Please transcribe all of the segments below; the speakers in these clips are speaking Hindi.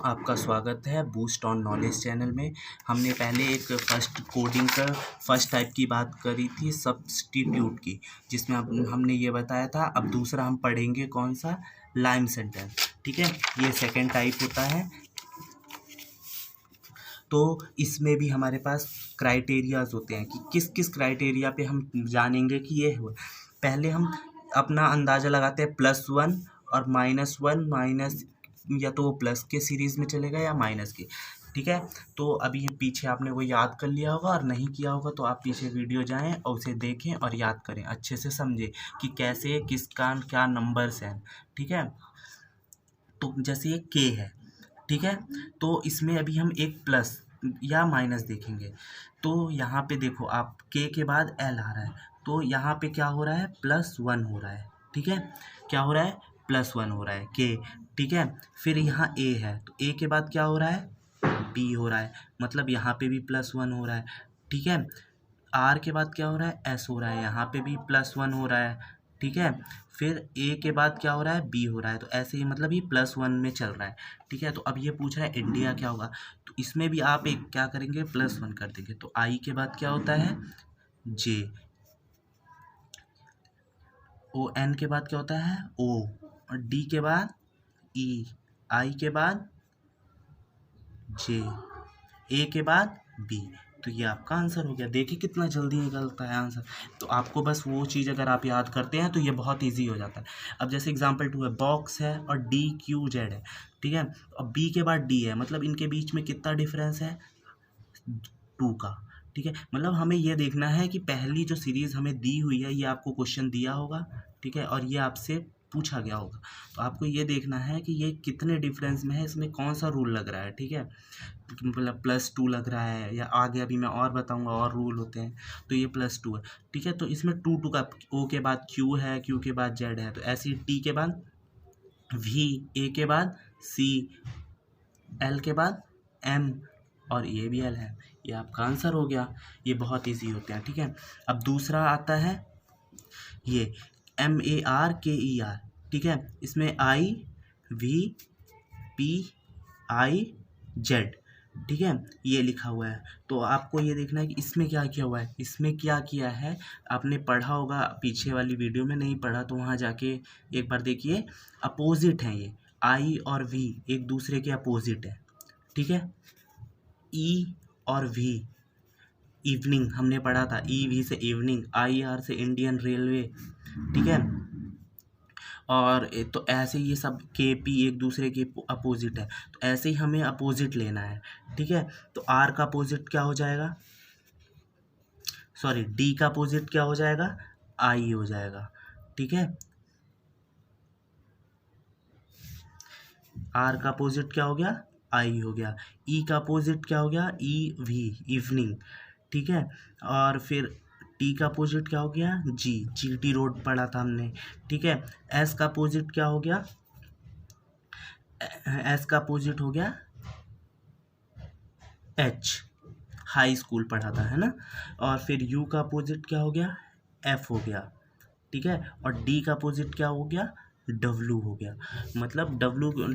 आपका स्वागत है बूस्ट ऑन नॉलेज चैनल में। हमने पहले एक फर्स्ट कोडिंग का फर्स्ट टाइप की बात करी थी सब्स्टिट्यूट की, जिसमें हमने ये बताया था। अब दूसरा हम पढ़ेंगे कौन सा, लाइम सेंटेंस। ठीक है, ये सेकंड टाइप होता है। तो इसमें भी हमारे पास क्राइटेरियाज होते हैं कि किस किस क्राइटेरिया पे हम जानेंगे कि ये हो। पहले हम अपना अंदाज़ा लगाते हैं +1 और -1 माइनस, या तो वो प्लस के सीरीज़ में चलेगा या माइनस के। ठीक है, तो अभी ये पीछे आपने वो याद कर लिया होगा, और नहीं किया होगा तो आप पीछे वीडियो जाएं और उसे देखें और याद करें, अच्छे से समझें कि कैसे किसका क्या नंबर्स हैं। ठीक है, तो जैसे ये के है, ठीक है, तो इसमें अभी हम एक प्लस या माइनस देखेंगे। तो यहाँ पे देखो आप, के बाद एल आ रहा है, तो यहाँ पे क्या हो रहा है, +1 हो रहा है। ठीक है, क्या हो रहा है, +1 हो रहा है के। ठीक है, फिर यहाँ ए है, तो ए के बाद क्या हो रहा है, बी हो रहा है, मतलब यहाँ पे भी +1 हो रहा है। ठीक है, आर के बाद क्या हो रहा है, एस हो रहा है, यहाँ पे भी +1 हो रहा है। ठीक है, फिर ए के बाद क्या हो रहा है, बी हो रहा है, तो ऐसे ही मतलब ये +1 में चल रहा है। ठीक है, तो अब ये पूछ रहा है इंडिया क्या होगा, तो इसमें भी आप एक क्या करेंगे, +1 कर देंगे। तो आई के बाद क्या होता है, जे, ओ एन के बाद क्या होता है, ओ, और डी के बाद ई, आई के बाद जे, ए के बाद बी। तो ये आपका आंसर हो गया। देखिए कितना जल्दी निकलता है आंसर। तो आपको बस वो चीज़ अगर आप याद करते हैं तो ये बहुत इजी हो जाता है। अब जैसे एग्जांपल 2 है, बॉक्स है और DQZ है। ठीक है, अब बी के बाद डी है, मतलब इनके बीच में कितना डिफरेंस है, 2 का। ठीक है, मतलब हमें ये देखना है कि पहली जो सीरीज़ हमें दी हुई है, ये आपको क्वेश्चन दिया होगा। ठीक है, और ये आपसे पूछा गया होगा, तो आपको ये देखना है कि ये कितने डिफरेंस में है, इसमें कौन सा रूल लग रहा है। ठीक है, मतलब +2 लग रहा है, या आगे अभी मैं और बताऊंगा और रूल होते हैं। तो ये +2 है। ठीक है, तो इसमें 2 का, ओ के बाद क्यू है, क्यू के बाद जेड है, तो ऐसे ही टी के बाद वी, ए के बाद सी, एल के बाद एम, और ये भी एल है। ये आपका आंसर हो गया। ये बहुत इजी होते हैं। ठीक है, अब दूसरा आता है ये MARKER। ठीक है, इसमें IVPIZ। ठीक है, ये लिखा हुआ है। तो आपको ये देखना है कि इसमें क्या किया हुआ है। इसमें क्या किया है, आपने पढ़ा होगा पीछे वाली वीडियो में, नहीं पढ़ा तो वहाँ जाके एक बार देखिए। अपोजिट हैं ये, आई और वी एक दूसरे के अपोजिट है। ठीक है, ई और वी, इवनिंग हमने पढ़ा था, EV से इवनिंग, IR से इंडियन रेलवे। ठीक है, और तो ऐसे ये सब KP एक दूसरे के अपोजिट है, तो ऐसे ही हमें अपोजिट लेना है। ठीक है, तो R का अपोजिट क्या हो जाएगा, सॉरी D का अपोजिट क्या हो जाएगा, I हो जाएगा। ठीक है, R का अपोजिट क्या हो गया, I हो गया। E का अपोजिट क्या हो गया, EV, इवनिंग। ठीक है, और फिर टी का अपोजिट क्या हो गया, GT रोड पढ़ा था हमने। ठीक है, S का अपोजिट क्या हो गया, S का अपोजिट हो गया H, हाई स्कूल पढ़ा था, है ना। और फिर U का अपोजिट क्या हो गया, F हो गया। ठीक है, और D का अपोजिट क्या हो गया, W हो गया, मतलब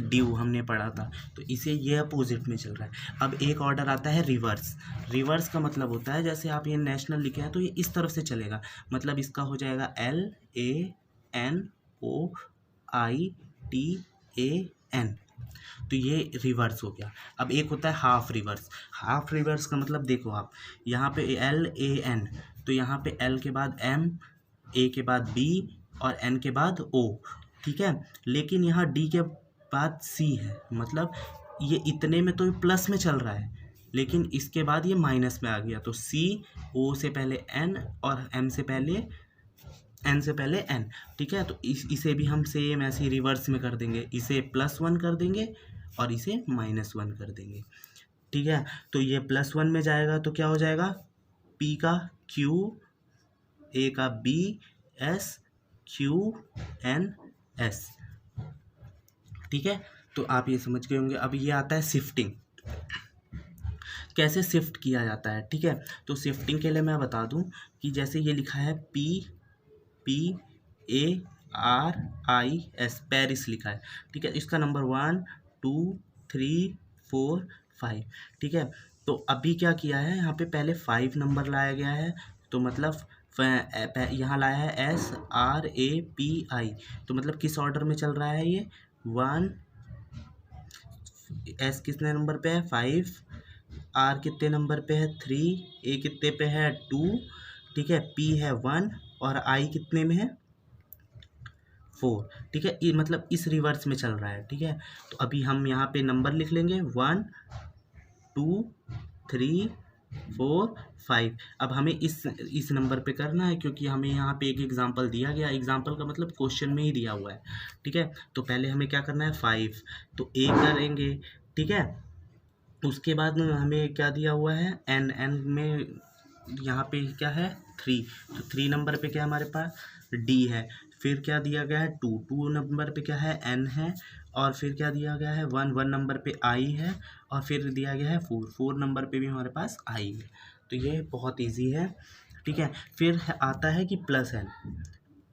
ड्यू हमने पढ़ा था। तो इसे ये अपोजिट में चल रहा है। अब एक ऑर्डर आता है रिवर्स। रिवर्स का मतलब होता है, जैसे आप ये नेशनल लिखे हैं तो ये इस तरफ से चलेगा, मतलब इसका हो जाएगा LANOITAN। तो ये रिवर्स हो गया। अब एक होता है हाफ रिवर्स। हाफ रिवर्स का मतलब देखो आप, यहाँ पे LAN, तो यहाँ पे L के बाद M, A के बाद B और N के बाद O। ठीक है, लेकिन यहाँ D के बाद C है, मतलब ये इतने में तो ये प्लस में चल रहा है, लेकिन इसके बाद ये माइनस में आ गया। तो C, O से पहले N और M से पहले N से पहले N। ठीक है, तो इसे भी हम सेम ऐसे ही रिवर्स में कर देंगे, इसे +1 कर देंगे और इसे -1 कर देंगे। ठीक है, तो ये +1 में जाएगा तो क्या हो जाएगा, P का Q, A का B, S, Q, N, S। ठीक है, तो आप ये समझ गए होंगे। अब ये आता है शिफ्टिंग, कैसे शिफ्ट किया जाता है। ठीक है, तो शिफ्टिंग के लिए मैं बता दूं कि जैसे ये लिखा है PARIS, पेरिस लिखा है। ठीक है, इसका नंबर 1 2 3 4 5। ठीक है, तो अभी क्या किया है, यहाँ पे पहले 5 नंबर लाया गया है, तो मतलब यहाँ लाया है SRAPI, तो मतलब किस ऑर्डर में चल रहा है ये, 1 S कितने नंबर पे है 5, R कितने नंबर पे है 3, A कितने पे है 2, ठीक है, P है 1 और I कितने में है 4। ठीक है, ये मतलब इस रिवर्स में चल रहा है। ठीक है, तो अभी हम यहाँ पे नंबर लिख लेंगे 1 2 3 4 5। अब हमें इस नंबर पे करना है, क्योंकि हमें यहाँ पे एक एग्जांपल दिया गया, एग्जांपल का मतलब क्वेश्चन में ही दिया हुआ है। ठीक है, तो पहले हमें क्या करना है 5, तो A करेंगे। ठीक है, उसके बाद में हमें क्या दिया हुआ है n में यहाँ पे क्या है 3, तो 3 नंबर पे क्या हमारे पास D है। फिर क्या दिया गया है 2 नंबर पे क्या है n है, और फिर क्या दिया गया है 1 नंबर पे I है, और फिर दिया गया है 4 नंबर पे भी हमारे पास I है। तो ये बहुत इजी है। ठीक है, फिर आता है कि प्लस n।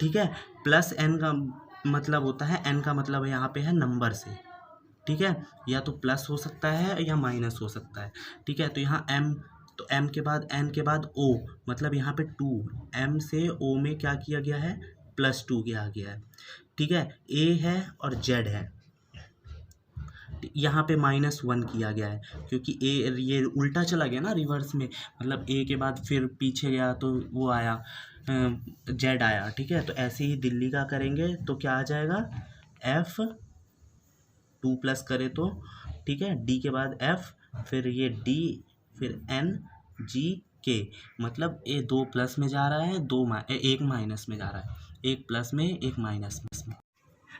ठीक है, प्लस n का मतलब होता है, n का मतलब यहाँ पे है नंबर से। ठीक है, या तो प्लस हो सकता है या माइनस हो सकता है। ठीक है, तो यहाँ m, तो m के बाद n के बाद o, मतलब यहाँ पे 2, m से o में क्या किया गया है +2 किया गया है। ठीक है, a है और z है, यहाँ पे -1 किया गया है, क्योंकि a ये उल्टा चला गया ना रिवर्स में, मतलब a के बाद फिर पीछे गया तो वो आया z आया। ठीक है, तो ऐसे ही दिल्ली का करेंगे तो क्या आ जाएगा f 2 प्लस करे तो, ठीक है, D के बाद F, फिर ये D, फिर N G K, मतलब ये 2 प्लस में जा रहा है, 1 माइनस में जा रहा है, 1 प्लस में 1 माइनस में।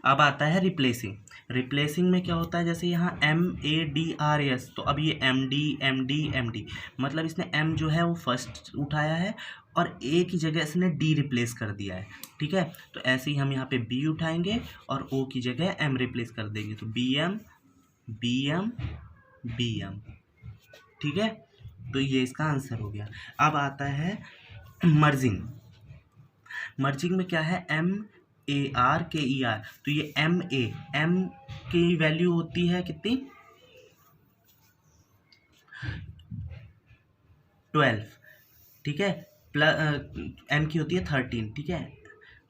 अब आता है रिप्लेसिंग। रिप्लेसिंग में क्या होता है, जैसे यहाँ MADRS, तो अब ये MD मतलब इसने M जो है वो फर्स्ट उठाया है और A की जगह इसने D रिप्लेस कर दिया है। ठीक है, तो ऐसे ही हम यहाँ पे B उठाएंगे और O की जगह M रिप्लेस कर देंगे, तो BM। ठीक है, तो ये इसका आंसर हो गया। अब आता है मर्जिंग। मर्जिंग में क्या है MARKER, तो ये M की वैल्यू होती है कितनी 12। ठीक है, M की होती है 13। ठीक है,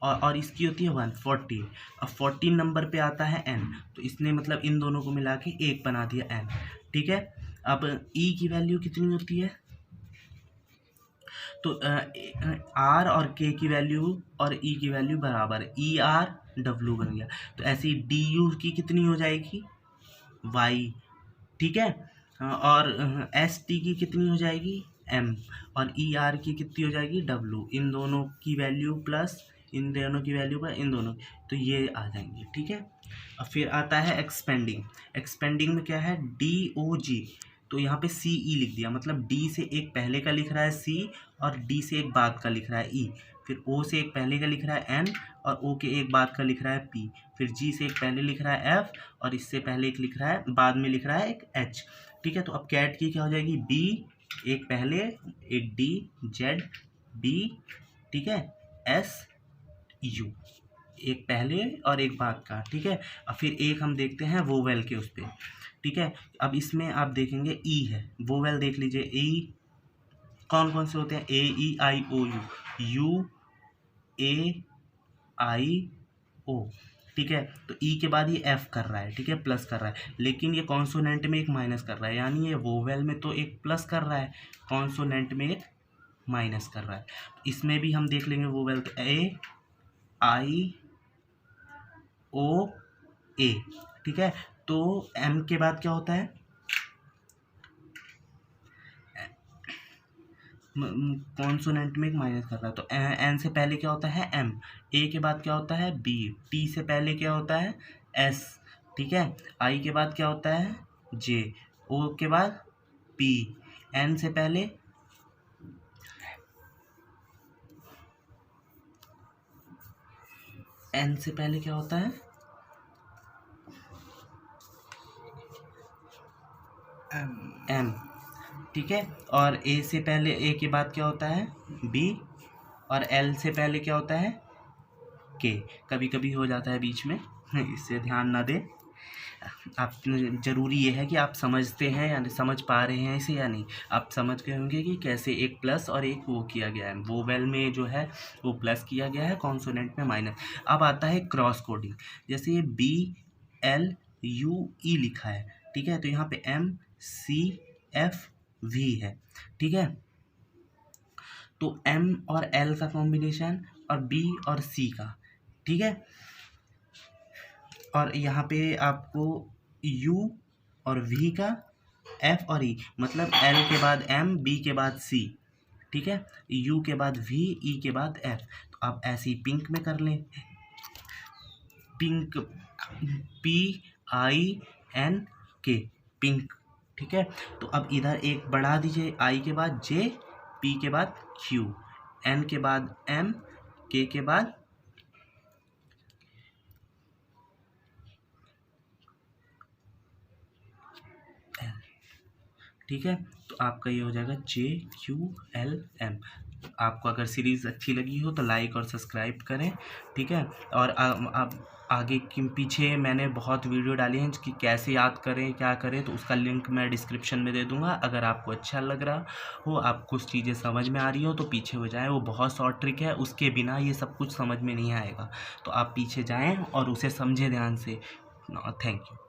और इसकी होती है 14। अब 14 नंबर पे आता है N, तो इसने मतलब इन दोनों को मिला के 1 बना दिया N। ठीक है, अब E की वैल्यू कितनी होती है, तो R और K की वैल्यू और E की वैल्यू बराबर है, ERW बन गया। तो ऐसे ही DU की कितनी हो जाएगी Y। ठीक है, और ST की कितनी हो जाएगी M, और ER की कितनी हो जाएगी W। इन दोनों की वैल्यू प्लस इन दोनों की वैल्यू पर इन दोनों, तो ये आ जाएंगे। ठीक है, और फिर आता है एक्सपेंडिंग। एक्सपेंडिंग में क्या है DOG, तो यहाँ पे CE लिख दिया, मतलब D से एक पहले का लिख रहा है C और D से एक बाद का लिख रहा है E, फिर O से एक पहले का लिख रहा है N और O के एक बाद का लिख रहा है P, फिर G से एक पहले लिख रहा है F और इससे पहले एक लिख रहा है, बाद में लिख रहा है एक H। ठीक है, तो अब कैट की क्या हो जाएगी B, एक पहले एक D, Z B, ठीक है, S U, एक पहले और एक बाद का। ठीक है, और फिर एक हम देखते हैं वोवेल के उस पर। ठीक है, अब इसमें आप देखेंगे ई है, वोवेल देख लीजिए, ई कौन कौन से होते हैं, AEIOU, UAIO। ठीक है, तो ई के बाद ये एफ कर रहा है, ठीक है, प्लस कर रहा है, लेकिन ये कॉन्सोनेंट में एक माइनस कर रहा है, यानी ये वोवेल में तो एक प्लस कर रहा है, कॉन्सोनेंट में एक माइनस कर रहा है। इसमें भी हम देख लेंगे वोवेल, तो AIOA। ठीक है, तो एम के बाद क्या होता है, कॉन्सोनेंट में एक माइनस कर रहा है, तो एन से पहले क्या होता है एम, ए के बाद क्या होता है बी, टी से पहले क्या होता है एस, ठीक है, आई के बाद क्या होता है जे, ओ के बाद पी, एन से पहले क्या होता है एम। ठीक है, और ए से पहले, ए के बाद क्या होता है बी, और एल से पहले क्या होता है के, कभी कभी हो जाता है बीच में, इससे ध्यान ना दे। आप ज़रूरी ये है कि आप समझते हैं या समझ पा रहे हैं इसे या नहीं। आप समझ गए होंगे कि कैसे एक प्लस और एक वो किया गया है, वोवेल में जो है वो प्लस किया गया है, कॉन्सोनेंट में माइनस। अब आता है क्रॉस कोडिंग। जैसे ये BLUE लिखा है, ठीक है, तो यहाँ पे MCFV है, ठीक है। तो M और L का कॉम्बिनेशन और B और C का, ठीक है। और यहाँ पे आपको U और V का, F और E, मतलब L के बाद M, B के बाद C, ठीक है, U के बाद V, E के बाद F। तो आप ऐसे ही पिंक में कर लें, पिंक, PINK, पिंक, ठीक है। तो अब इधर एक बढ़ा दीजिए, I के बाद J, P के बाद Q, N के बाद M, K के बाद L, ठीक है। तो आपका ये हो जाएगा JQLM। आपको अगर सीरीज़ अच्छी लगी हो तो लाइक और सब्सक्राइब करें, ठीक है। और अब आगे के पीछे मैंने बहुत वीडियो डाली हैं कि कैसे याद करें, क्या करें, तो उसका लिंक मैं डिस्क्रिप्शन में दे दूंगा। अगर आपको अच्छा लग रहा हो, आप कुछ चीज़ें समझ में आ रही हो तो पीछे हो जाएं। वो बहुत शॉर्ट ट्रिक है, उसके बिना ये सब कुछ समझ में नहीं आएगा। तो आप पीछे जाएँ और उसे समझें ध्यान से। Thank you.